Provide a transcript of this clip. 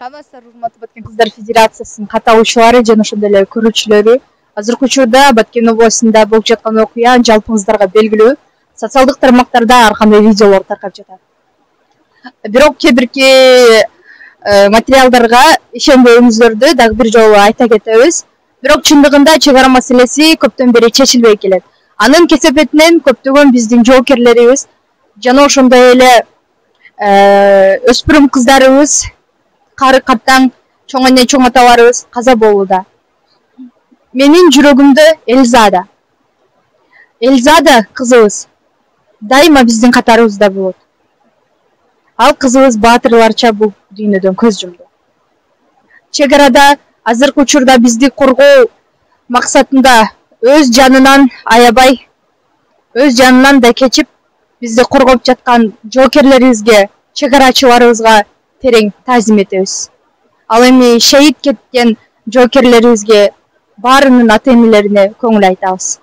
Саламатсыздарбы, урматтуу Баткен кыздар федерациясынын катталуучулары жана ошондой эле көрүүчүлөрү. Азыркы учурда Баткен областында болуп жаткан окуя жалпыңыздарга белгилүү. Социалдык тармактарда ар кандай видеолор таркап жатат. Бирок кээ бирки материалдарга ишенбөөңүздөрдү дагы бир жолу айта кетебиз. Бирок чындыгында чек ара маселеси көптөн бери чечилбей келет. Анын кесепетинен көптөгөн биздин жоокерлерибиз жана ошондой эле өспүрүм кыздарыбыз, кары каттаң чоң эне чоң аталарыбыз каза болууда. Менин жүрөгүмдө Эльзада. Эльзада кызыбыз дайыма биздин катарыбызда болот. Ал кызыбыз баатырларча бул дүйнөдөн көз жумду. Чек арада азыркы учурда бизди коргоо максатында өз жанынан аябай, өз жанынан да кечип бизди коргоп жаткан жоокерлерибизге, чек арачыларыбызга терең таазим этебиз. Ал эми шейит кеткен жоокерлерибизге баарынын ата энелерине көңүл айтабыз.